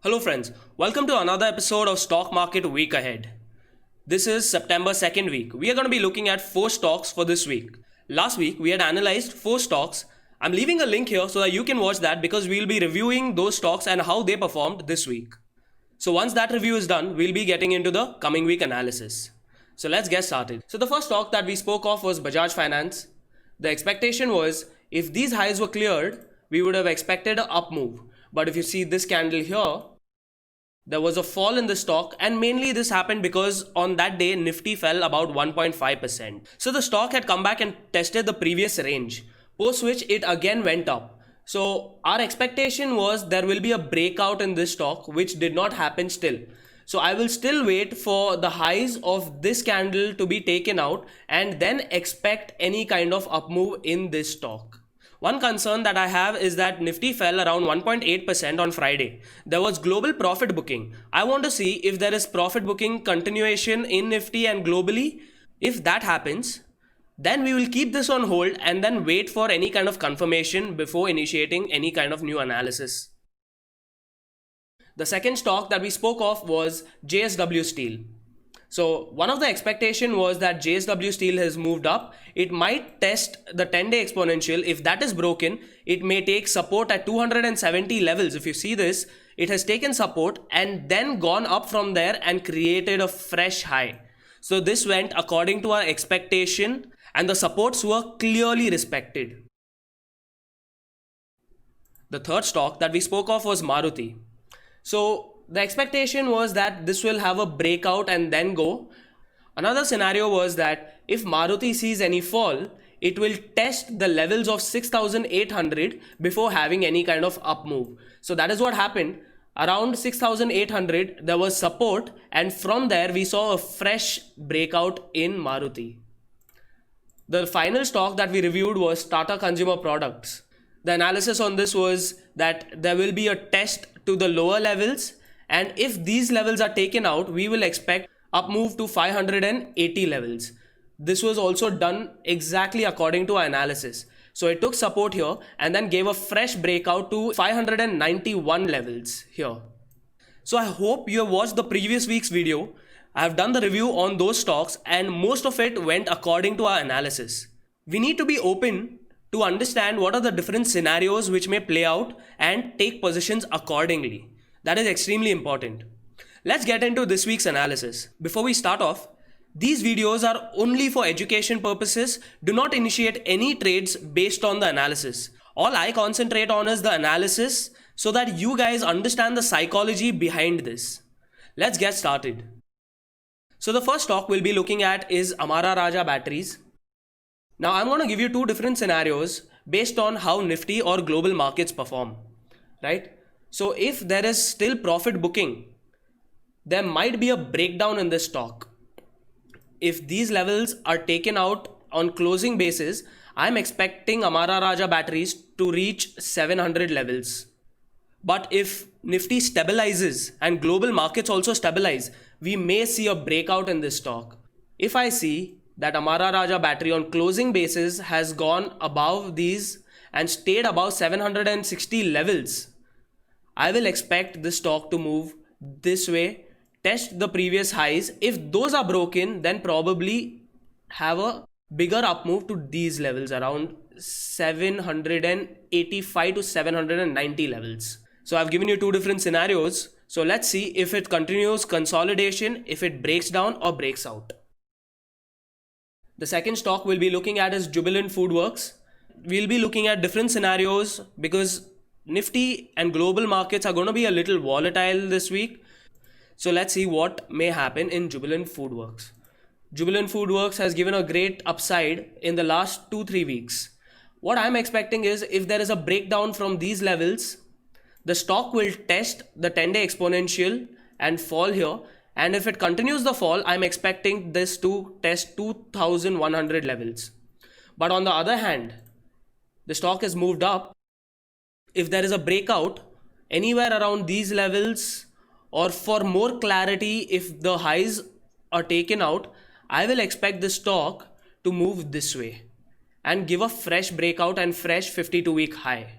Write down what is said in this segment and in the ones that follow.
Hello, friends. Welcome to another episode of Stock Market Week Ahead. This is September 2nd week. We are going to be looking at 4 stocks for this week. Last week, we had analyzed 4 stocks. I'm leaving a link here so that you can watch that because we'll be reviewing those stocks and how they performed this week. So, once that review is done, we'll be getting into the coming week analysis. So, let's get started. So, the first stock that we spoke of was Bajaj Finance. The expectation was if these highs were cleared, we would have expected an up move. But if you see this candle here, there was a fall in the stock, and mainly this happened because on that day Nifty fell about 1.5%. So the stock had come back and tested the previous range, post which it again went up. So our expectation was there will be a breakout in this stock, which did not happen still. So I will still wait for the highs of this candle to be taken out and then expect any kind of up move in this stock. One concern that I have is that Nifty fell around 1.8% on Friday. There was global profit booking. I want to see if there is profit booking continuation in Nifty and globally. If that happens, then we will keep this on hold and then wait for any kind of confirmation before initiating any kind of new analysis. The second stock that we spoke of was JSW Steel. So one of the expectation was that JSW Steel has moved up. It might test the 10-day exponential. If that is broken, it may take support at 270 levels. If you see this, it has taken support and then gone up from there and created a fresh high. So this went according to our expectation and the supports were clearly respected. The third stock that we spoke of was Maruti. So the expectation was that this will have a breakout and then go. Another scenario was that if Maruti sees any fall, it will test the levels of 6,800 before having any kind of up move. So that is what happened. Around 6,800 there was support, and from there we saw a fresh breakout in Maruti. The final stock that we reviewed was Tata Consumer Products. The analysis on this was that there will be a test to the lower levels, and if these levels are taken out, we will expect up move to 580 levels. This was also done exactly according to our analysis. So it took support here and then gave a fresh breakout to 591 levels here. So I hope you have watched the previous week's video. I have done the review on those stocks and most of it went according to our analysis. We need to be open to understand what are the different scenarios which may play out and take positions accordingly. That is extremely important. Let's get into this week's analysis. Before we start off, these videos are only for education purposes. Do not initiate any trades based on the analysis. All I concentrate on is the analysis so that you guys understand the psychology behind this. Let's get started. So the first stock we'll be looking at is Amara Raja Batteries. Now I'm going to give you two different scenarios based on how Nifty or global markets perform, right? So if there is still profit booking, there might be a breakdown in this stock. If these levels are taken out on closing basis, I'm expecting Amara Raja Batteries to reach 700 levels. But if Nifty stabilizes and global markets also stabilize, we may see a breakout in this stock. If I see that Amara Raja Battery on closing basis has gone above these and stayed above 760 levels, I will expect this stock to move this way, test the previous highs. If those are broken, then probably have a bigger up move to these levels around 785 to 790 levels. So I've given you two different scenarios. So let's see if it continues consolidation, if it breaks down or breaks out. The second stock we'll be looking at is Jubilant FoodWorks. We'll be looking at different scenarios because Nifty and global markets are going to be a little volatile this week. So let's see what may happen in Jubilant FoodWorks. Jubilant FoodWorks has given a great upside in the last 2-3 weeks. What I'm expecting is if there is a breakdown from these levels, the stock will test the 10-day exponential and fall here. And if it continues the fall, I'm expecting this to test 2100 levels. But on the other hand, the stock has moved up. If there is a breakout anywhere around these levels, or for more clarity, if the highs are taken out, I will expect the stock to move this way and give a fresh breakout and fresh 52-week high.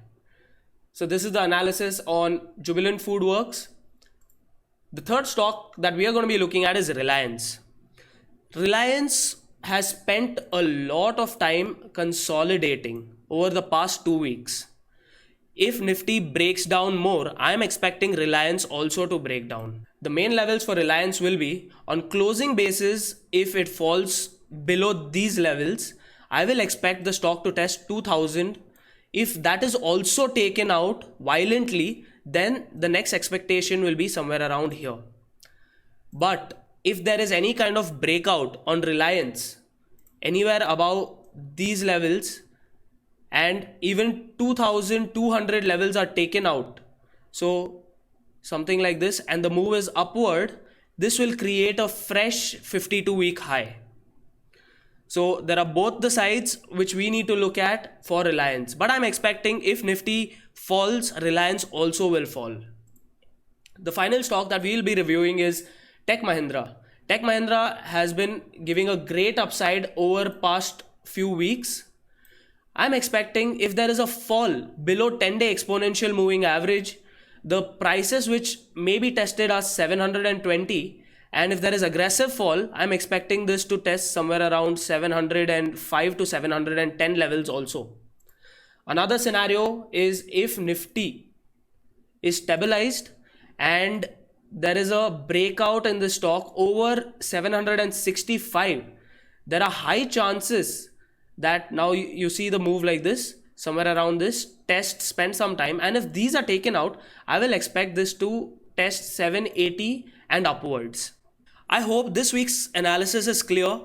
So this is the analysis on Jubilant FoodWorks. The third stock that we are going to be looking at is Reliance. Reliance has spent a lot of time consolidating over the past 2 weeks. If Nifty breaks down more, I am expecting Reliance also to break down. The main levels for Reliance will be on closing basis. If it falls below these levels, I will expect the stock to test 2000. If that is also taken out violently, then the next expectation will be somewhere around here. But if there is any kind of breakout on Reliance anywhere above these levels, and even 2200 levels are taken out, so something like this, and the move is upward, this will create a fresh 52-week high. So there are both the sides which we need to look at for Reliance. But I'm expecting if Nifty falls, Reliance also will fall. The final stock that we'll be reviewing is Tech Mahindra. Tech Mahindra has been giving a great upside over past few weeks. I'm expecting if there is a fall below 10-day exponential moving average, the prices which may be tested are 720. And if there is aggressive fall, I'm expecting this to test somewhere around 705 to 710 levels also. Another scenario is if Nifty is stabilized and there is a breakout in the stock over 765, there are high chances that now you see the move like this, somewhere around this, test, spend some time, and if these are taken out, I will expect this to test 780 and upwards. I hope this week's analysis is clear.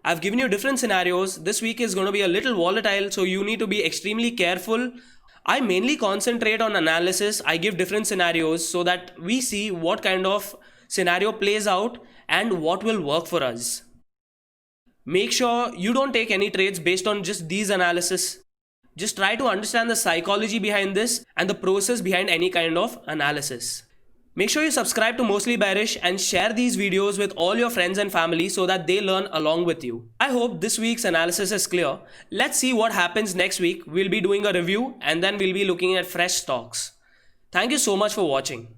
I've given you different scenarios. This week is going to be a little volatile, so you need to be extremely careful. I mainly concentrate on analysis. I give different scenarios so that we see what kind of scenario plays out and what will work for us. Make sure you don't take any trades based on just these analysis. Just try to understand the psychology behind this and the process behind any kind of analysis. Make sure you subscribe to Mostly Bearish and share these videos with all your friends and family so that they learn along with you. I hope this week's analysis is clear. Let's see what happens next week. We'll be doing a review and then we'll be looking at fresh stocks. Thank you so much for watching.